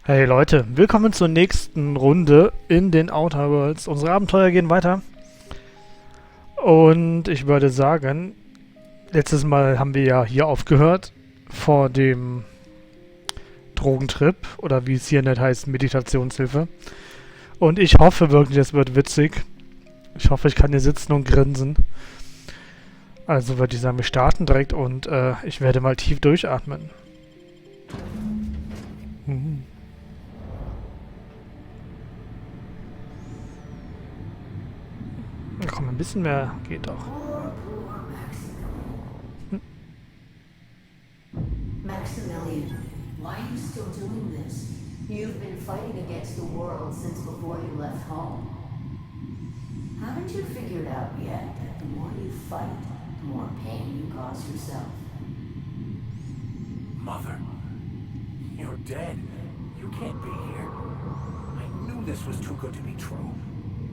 Hey Leute, willkommen zur nächsten Runde in den Outer Worlds. Unsere Abenteuer gehen weiter. Und ich würde sagen, letztes Mal haben wir ja hier aufgehört vor dem Drogentrip oder wie es hier nicht heißt, Meditationshilfe. Und ich hoffe wirklich, es wird witzig. Ich hoffe, ich kann hier sitzen und grinsen. Also würde ich sagen, wir starten direkt und ich werde mal tief durchatmen. Mhm. Komm, ein bisschen mehr geht doch. Maximilian, why are you still doing this? You've been fighting against the world since before you left home. Haven't you figured out yet that the more you fight, the more pain you cause yourself? Mother, you're dead. You can't be here. I knew this was too good to be true.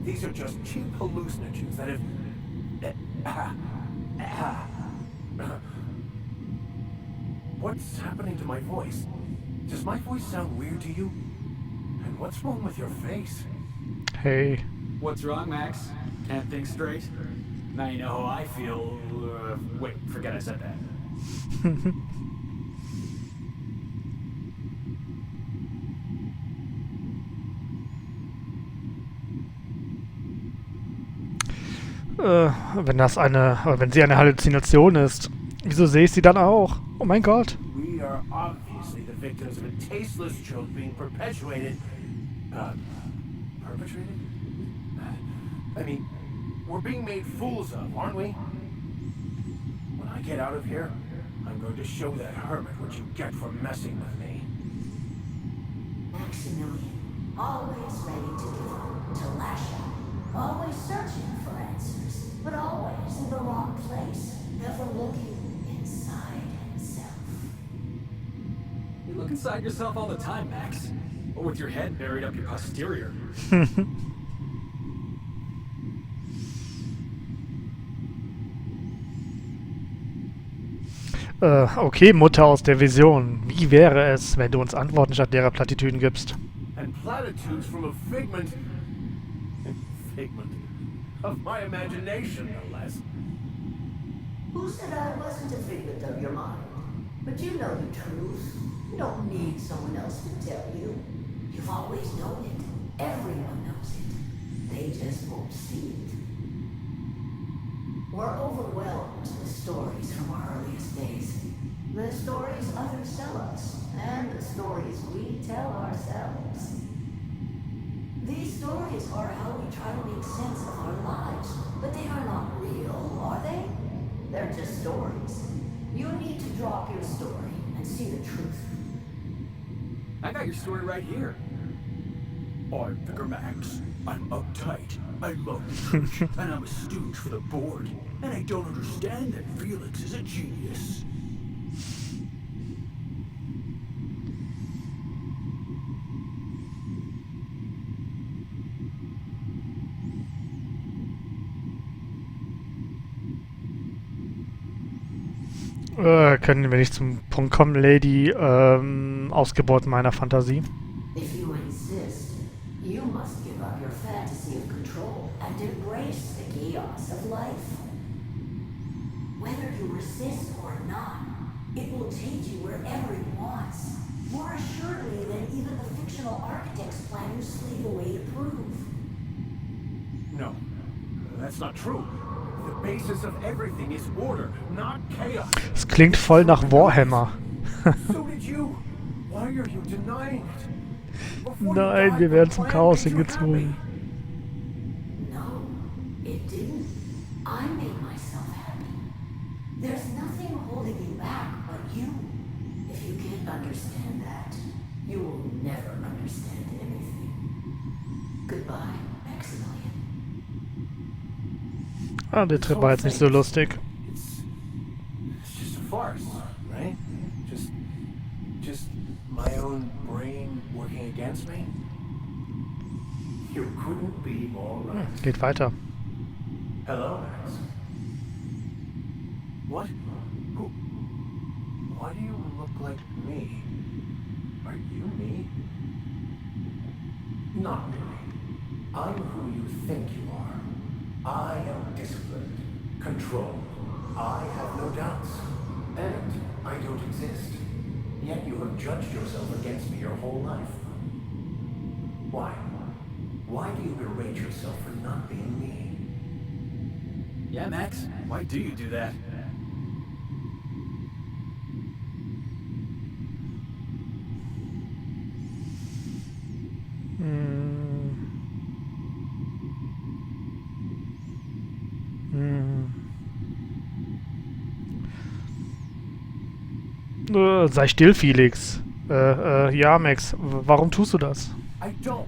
These are just cheap hallucinogens that have... What's happening to my voice? Does my voice sound weird to you? And what's wrong with your face? Hey. What's wrong, Max? Can't think straight? Now you know how I feel. Wait, forget I said that. Wenn sie eine Halluzination ist, wieso sehe ich sie dann auch? Oh mein Gott. We are obviously the victims of a tasteless joke being perpetuated. Perpetrated? I mean, we're being made fools of, aren't we? When I get out of here, I'm going to show that hermit what you get for messing with me. Maximilian, always ready to give up, to lash out, always searching for answers, but always in the wrong place, never looking inside himself. You look inside yourself all the time, Max. Or with your head buried up your posterior. Okay, Mutter aus der Vision. Wie wäre es, wenn du uns Antworten statt derer Plattitüden gibst? And platitudes from a figment of my imagination, no less. Who said I wasn't a figment of your mind? But you know the truth. You don't need someone else to tell you. You've always known it. Everyone knows it. They just won't see it. We're overwhelmed with stories from our earliest days. The stories others tell us, and the stories we tell ourselves. These stories are how we try to make sense of our lives, but they are not real, are they? They're just stories. You need to drop your story and see the truth. I got your story right here. I'm Vicar Max. I'm uptight. I love the church, and I'm a stooge for the board. And I don't understand that Felix is a genius. Können wir nicht zum Punkt kommen, Lady? Ausgeburt meiner Fantasie. If you insist, you must give up your fantasy of control and embrace the chaos of life. Whether you resist or not, it will take you wherever it wants. More assuredly than even the fictional architects plan your sleep away to prove. No, that's not true. The basis of everything is order, not chaos. Es klingt voll nach Warhammer. So did you. Why are you denying it? Before you Nein, died, wir the werden zum plan Chaos made you hingezogen. happy. No, it didn't. I made myself happy. There's nothing holding you back but you. If you can't understand that, you will never understand anything. Goodbye, Maximilian. Ah, der Trip war jetzt nicht so lustig. It's just a farce, right? Just my own brain working against me. You couldn't be more right. Geht weiter. Hello, Max. What? Who? Why do you look like me? Are you me? Not really. I'm who you think you are. I am disciplined, controlled. I have no doubts. And I don't exist. Yet you have judged yourself against me your whole life. Why? Why do you berate yourself for not being me? Yeah, Max, why do you do that? Sei still, Felix. Ja, Max, warum tust du das? I don't.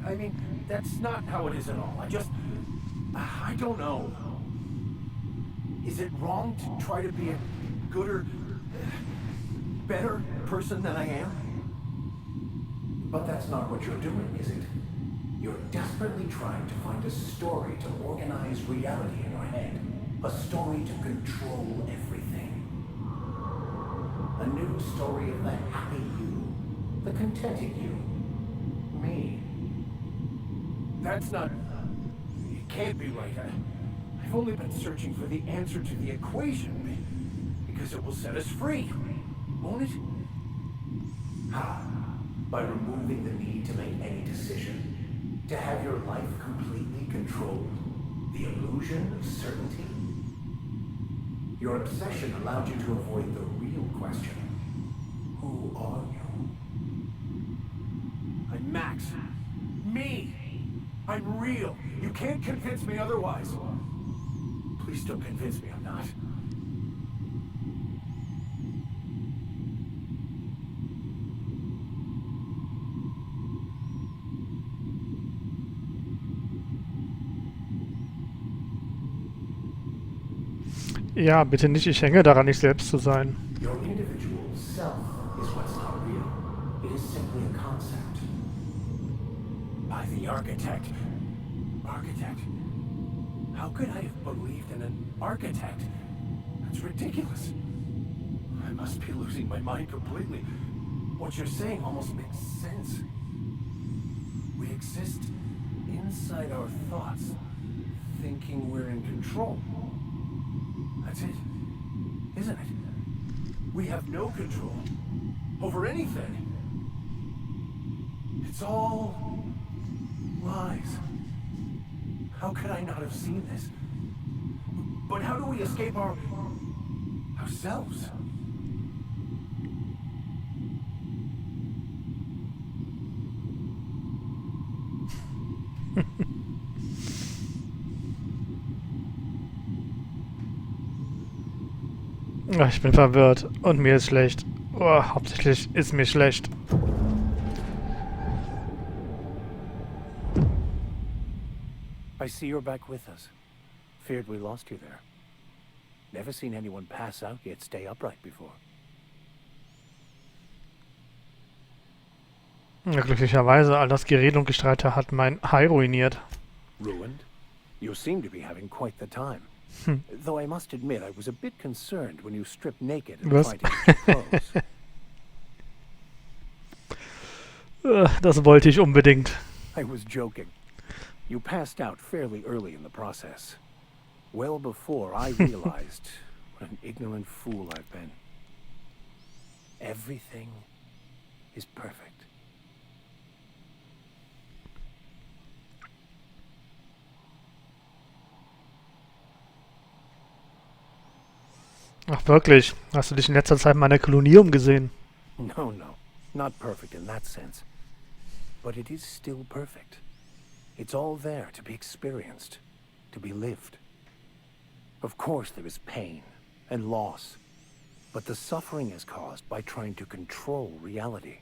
I mean, that's not how it is at all. I don't know. Is it wrong to try to be a gooder, better person than I am? But that's not what you're doing, is it? You're desperately trying to find a story to organize reality in your head. A story to control everything. A new story of the happy you, the contented you, me. That's not... It can't be right. I've only been searching for the answer to the equation, because it will set us free, won't it? How? By removing the need to make any decision? To have your life completely controlled? The illusion of certainty? Your obsession allowed you to avoid the real question. Who are you? I'm Max. Me! I'm real. You can't convince me otherwise. Please don't convince me I'm not. Ja, bitte nicht, ich hänge daran, nicht selbst zu sein. Your individual self is what's not real. It is simply a concept. By the architect. Architect? How could I have believed in an architect? That's ridiculous. I must be losing my mind completely. What you're saying almost makes sense. We exist inside our thoughts, thinking we're in control. That's it, isn't it? We have no control over anything. It's all lies. How could I not have seen this? But how do we escape ourselves? Ach, ich bin verwirrt und mir ist schlecht. Oh, hauptsächlich ist mir schlecht. I see you're back with us. Feared we lost you there. Never seen anyone pass out yet stay upright before. Ja, glücklicherweise, all das Gerede und Gestreite hat mein Hai ruiniert. Ruined? You seem to be having quite the time. Though I must admit, I was a bit concerned when you stripped naked and Was? tried to get your clothes. Das wollte ich unbedingt. I was joking. You passed out fairly early in the process. Well before I realized what an ignorant fool I've been. Everything is perfect. Ach wirklich, hast du dich in letzter Zeit in meiner Kolonie umgesehen? No, not perfect in that sense. But it is still perfect. It's all there to be experienced, to be lived. Of course there is pain and loss, but the suffering is caused by trying to control reality,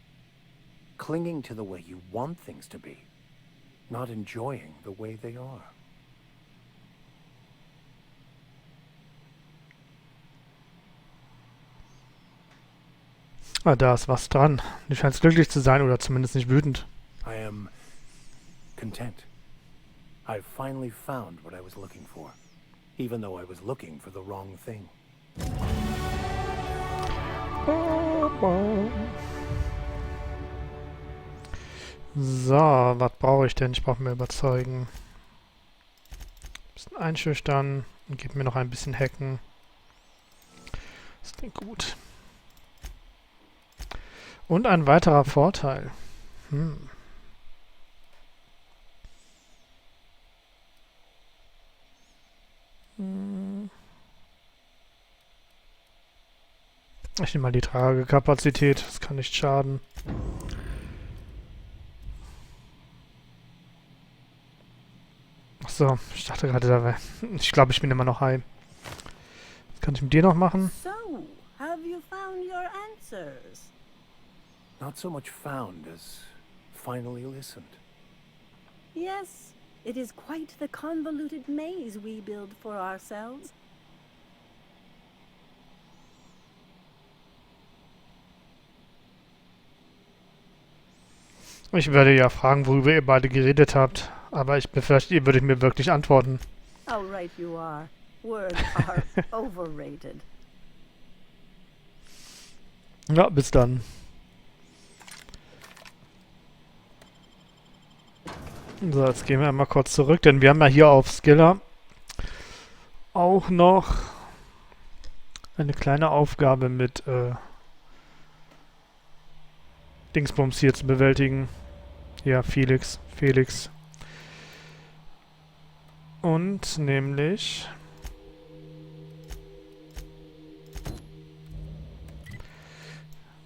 clinging to the way you want things to be, not enjoying the way they are. Ah, da ist was dran. Du scheinst glücklich zu sein oder zumindest nicht wütend. I am content. I've finally found what I was looking for, even though I was looking for the wrong thing. So, was brauche ich denn? Ich brauche mir überzeugen. Ein bisschen einschüchtern und gib mir noch ein bisschen hacken. Das klingt gut. Und ein weiterer Vorteil. Ich nehme mal die Tragekapazität. Das kann nicht schaden. Achso, ich dachte gerade, da wäre. Ich glaube, ich bin immer noch high. Was kann ich mit dir noch machen? So, have you found your answers? Not so much found as finally listened. Yes, it is quite the convoluted maze we build for ourselves. Ich werde ja fragen, worüber ihr beide geredet habt. Aber ich befürchte, ihr würdet mir wirklich antworten. How right you are. Words are overrated. Ja, bis dann. So, jetzt gehen wir einmal kurz zurück, denn wir haben ja hier auf Skiller auch noch eine kleine Aufgabe mit Dingsbums hier zu bewältigen. Ja, Felix. Und nämlich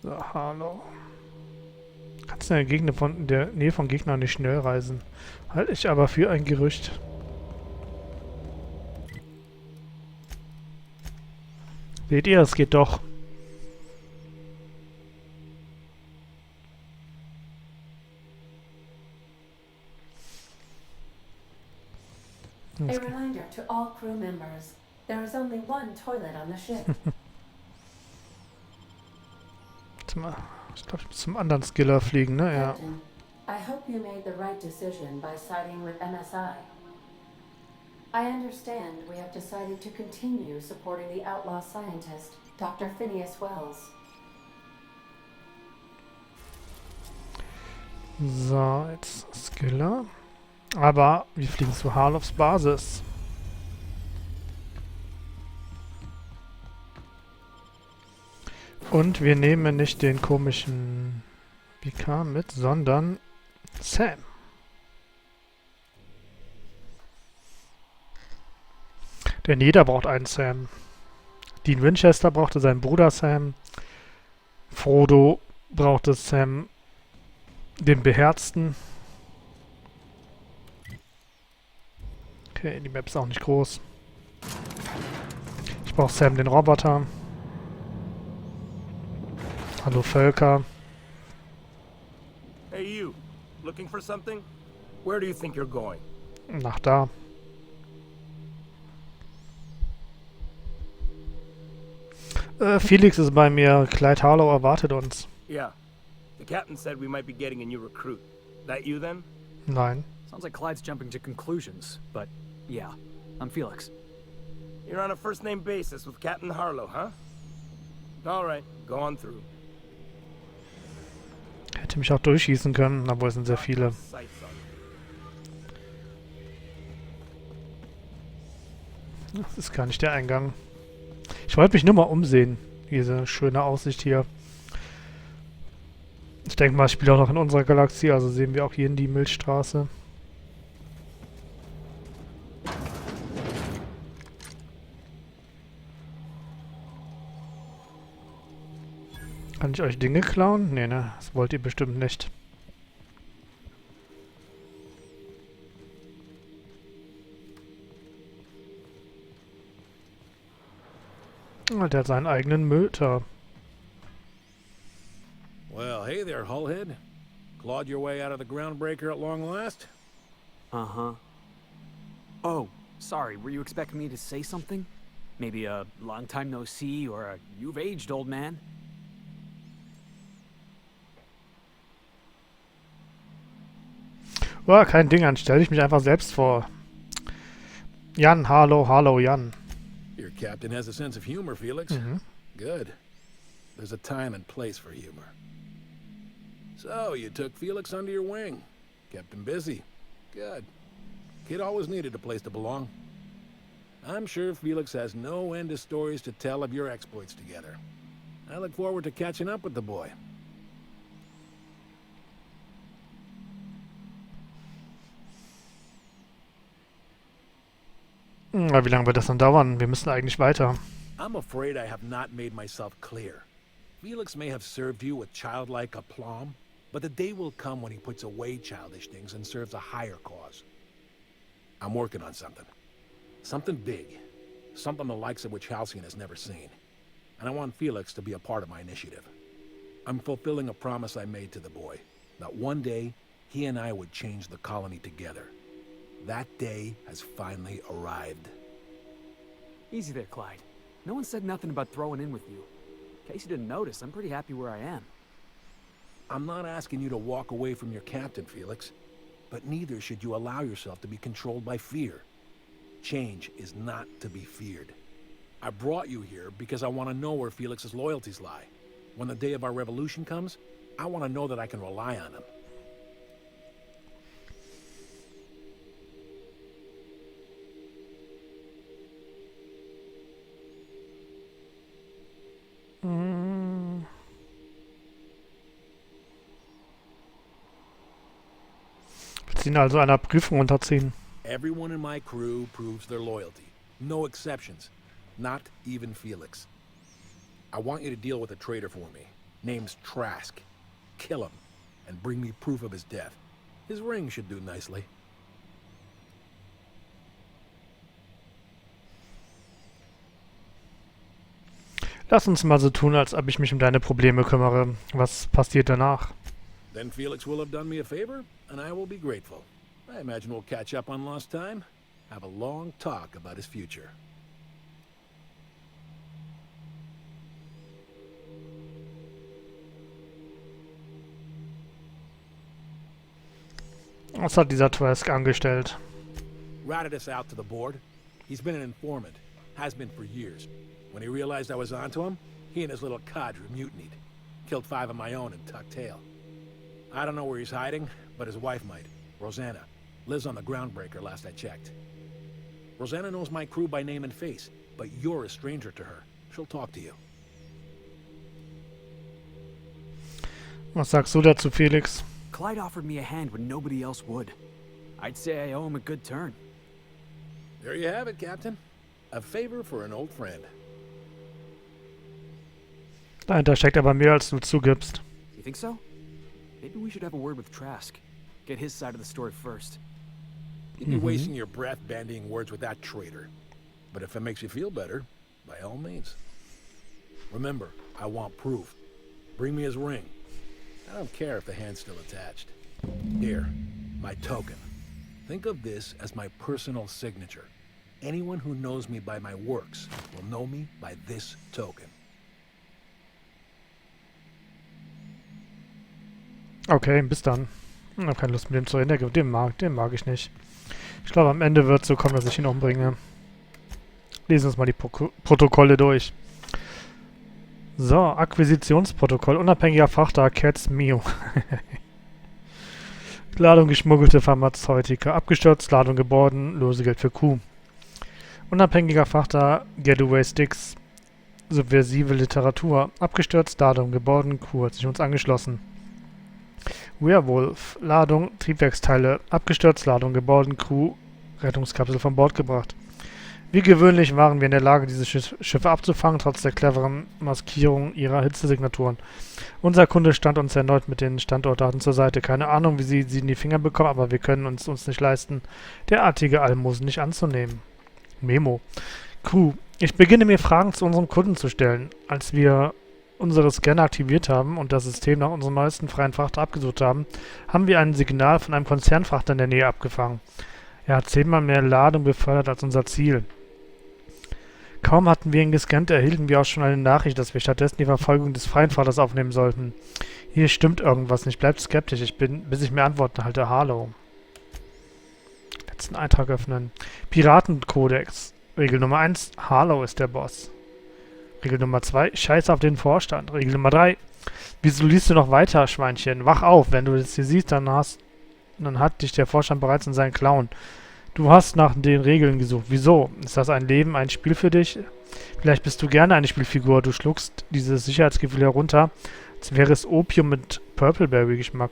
so, hallo. Kannst du in der Nähe von Gegnern nicht schnell reisen? Halte ich aber für ein Gerücht. Seht ihr, es geht doch. A reminder to all crew members. There is only one toilet on the ship. Warte mal. Ich glaube, ich muss zum anderen Skiller fliegen, ne? Ja. Captain, I hope you made the right decision by siding with MSI. I understand we have decided to continue supporting the outlaw scientist, Dr. Phineas Wells. So, jetzt Skiller. Aber wir fliegen zu Harloffs Basis. Und wir nehmen nicht den komischen PK mit, sondern Sam. Denn jeder braucht einen Sam. Dean Winchester brauchte seinen Bruder Sam. Frodo brauchte Sam, den Beherzten. Okay, die Map ist auch nicht groß. Ich brauche Sam, den Roboter. Hallo Völker. Hey you, looking for something? Where do you think you're going? Nach da. Felix ist bei mir. Clyde Harlow erwartet uns. Yeah. The captain said we might be getting a new recruit. That you then? Nein. Sounds like Clyde's jumping to conclusions, but yeah, I'm Felix. You're on a first-name basis with Captain Harlow, huh? All right, go on through. Hätte mich auch durchschießen können, obwohl es sind sehr viele. Sights on. Das ist gar nicht der Eingang. Ich wollte mich nur mal umsehen. Diese schöne Aussicht hier. Ich denke mal, ich spiele auch noch in unserer Galaxie, also sehen wir auch hier in die Milchstraße. Kann ich euch Dinge klauen? Nee, ne? Das wollt ihr bestimmt nicht. Ah, der hat seinen eigenen Müllter. Well, hey there, Hullhead. Clawed your way out of the groundbreaker at long last? Uh-huh. Oh, sorry, were you expecting me to say something? Maybe a long time no see or a you've aged, old man? Oh, kein Ding, dann stelle ich mich einfach selbst vor. Jan, hallo, Jan. Your captain has a sense of humor, Felix. Mhm. Good. There's a time and place for humor. So, you took Felix under your wing. Kept him busy. Good. Kid always needed a place to belong. I'm sure Felix has no end of stories to tell of your exploits together. I look forward to catching up with the boy. Na, wie lange wird das dann dauern? Wir müssen eigentlich weiter. I'm afraid I have not made myself clear. Felix may have served you with childlike aplomb, but the day will come when he puts away childish things and serves a higher cause. I'm working on something. Something big. Something the likes of which Halcyon has never seen. And I want Felix to be a part of my initiative. I'm fulfilling a promise I made to the boy, that one day he and I would change the colony together. That day has finally arrived. Easy there, Clyde. No one said nothing about throwing in with you. In case you didn't notice, I'm pretty happy where I am. I'm not asking you to walk away from your captain, Felix, but neither should you allow yourself to be controlled by fear. Change is not to be feared. I brought you here because I want to know where Felix's loyalties lie. When the day of our revolution comes, I want to know that I can rely on him. Willst du ihn also einer Prüfung unterziehen? Everyone in my crew proves their loyalty. No exceptions. Not even Felix. I want you to deal with a traitor for me. Name's Trask. Kill him, and bring me proof of his death. His ring should do nicely. Lass uns mal so tun, als ob ich mich um deine Probleme kümmere. Was passiert danach? Then Felix will have done me a favor, and I will be grateful. I imagine we'll catch up on lost time, have a long talk about his future. Was hat dieser Trask angestellt? Routed us out to the board. He's been an informant. Has been for years. When he realized I was onto him, he and his little cadre mutinied. Killed 5 of my own and tucked tail. I don't know where he's hiding, but his wife might. Rosanna. Lives on the groundbreaker last I checked. Rosanna knows my crew by name and face, but you're a stranger to her. She'll talk to you. Was sagst du dazu, Felix? Clyde offered me a hand when nobody else would. I'd say I owe him a good turn. There you have it, Captain. A favor for an old friend. Dahinter steckt aber mehr, als du zugibst. You think so? Maybe we should have a word with Trask. Get his side of the story first. You'd be wasting your breath bandying words with that traitor. But if it makes you feel better, by all means. Remember, I want proof. Bring me his ring. I don't care if the hand's still attached. Here, my token. Think of this as my personal signature. Anyone who knows me by my works will know me by this token. Okay, bis dann. Ich habe keine Lust mit dem zu reden. Den mag ich nicht. Ich glaube, am Ende wird es so kommen, dass ich ihn umbringe. Lesen uns mal die Protokolle durch. So, Akquisitionsprotokoll. Unabhängiger Frachter Cats Mio. Ladung geschmuggelte Pharmazeutika. Abgestürzt, Ladung geborgen, Losegeld für Q. Unabhängiger Frachter Getaway Sticks. Subversive Literatur. Abgestürzt, Ladung geborgen, Q hat sich uns angeschlossen. Werewolf. Ladung, Triebwerksteile. Abgestürzt, Ladung geborgen, Crew, Rettungskapsel von Bord gebracht. Wie gewöhnlich waren wir in der Lage, diese Schiffe abzufangen, trotz der cleveren Maskierung ihrer Hitzesignaturen. Unser Kunde stand uns erneut mit den Standortdaten zur Seite. Keine Ahnung, wie sie in die Finger bekommen, aber wir können uns nicht leisten, derartige Almosen nicht anzunehmen. Memo. Crew. Ich beginne mir Fragen zu unserem Kunden zu stellen. Als wir unsere Scanner aktiviert haben und das System nach unserem neuesten freien Frachter abgesucht haben, haben wir ein Signal von einem Konzernfrachter in der Nähe abgefangen. Er hat 10-mal mehr Ladung befördert als unser Ziel. Kaum hatten wir ihn gescannt, erhielten wir auch schon eine Nachricht, dass wir stattdessen die Verfolgung des freien Frachters aufnehmen sollten. Hier stimmt irgendwas nicht. Bleibt skeptisch, bis ich mir Antworten halte. Hallo. Letzten Eintrag öffnen. Piratenkodex. Regel Nummer 1. Harlow ist der Boss. Regel Nummer 2, Scheiß auf den Vorstand. Regel Nummer 3, Wieso liest du noch weiter, Schweinchen? Wach auf, wenn du das hier siehst, dann hat dich der Vorstand bereits in seinen Klauen. Du hast nach den Regeln gesucht. Wieso? Ist das ein Leben, ein Spiel für dich? Vielleicht bist du gerne eine Spielfigur. Du schluckst dieses Sicherheitsgefühl herunter, als wäre es Opium mit Purpleberry-Geschmack.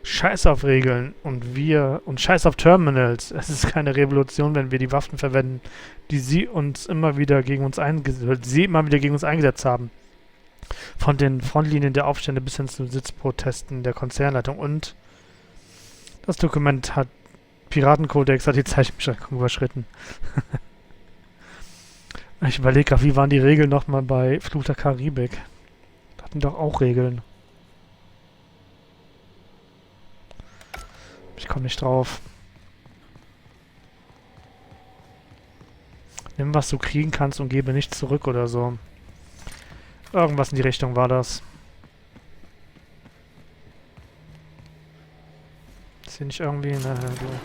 Scheiß auf Regeln und scheiß auf Terminals. Es ist keine Revolution, wenn wir die Waffen verwenden, die sie immer wieder gegen uns eingesetzt haben. Von den Frontlinien der Aufstände bis hin zu Sitzprotesten der Konzernleitung. Und das Dokument hat Piratenkodex hat die Zeichenbeschränkung überschritten. Ich überlege gerade, wie waren die Regeln nochmal bei Fluch der Karibik? Da hatten doch auch Regeln. Ich komme nicht drauf. Nimm, was du kriegen kannst und gebe nicht zurück oder so. Irgendwas in die Richtung war das. Ist hier nicht irgendwie... Ne,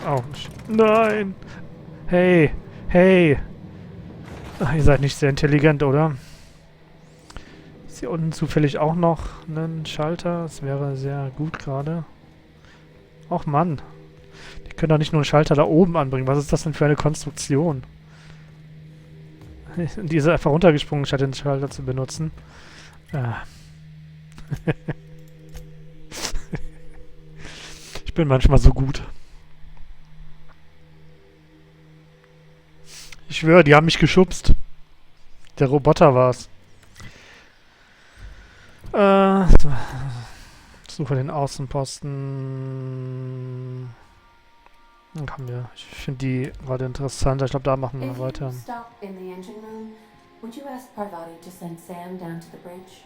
oh, nein! Hey! Hey! Ach, ihr seid nicht sehr intelligent, oder? Ist hier unten zufällig auch noch ein Schalter? Das wäre sehr gut gerade. Och Mann. Die können doch nicht nur einen Schalter da oben anbringen. Was ist das denn für eine Konstruktion? Die ist einfach runtergesprungen, statt den Schalter zu benutzen. Ich bin manchmal so gut. Ich schwöre, die haben mich geschubst. Der Roboter war's. Suche den Außenposten. Dann haben wir. Ich finde die gerade interessant. Ich glaube, da machen wir weiter.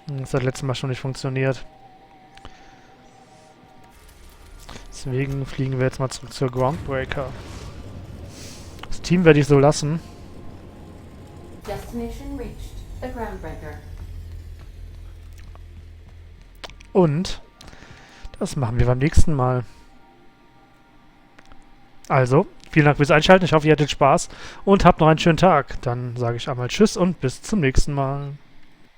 Das hat letztes Mal schon nicht funktioniert. Deswegen fliegen wir jetzt mal zurück zur Groundbreaker. Das Team werde ich so lassen. Destination reached. The Groundbreaker. Und das machen wir beim nächsten Mal. Also, vielen Dank fürs Einschalten. Ich hoffe, ihr hattet Spaß und habt noch einen schönen Tag. Dann sage ich einmal Tschüss und bis zum nächsten Mal.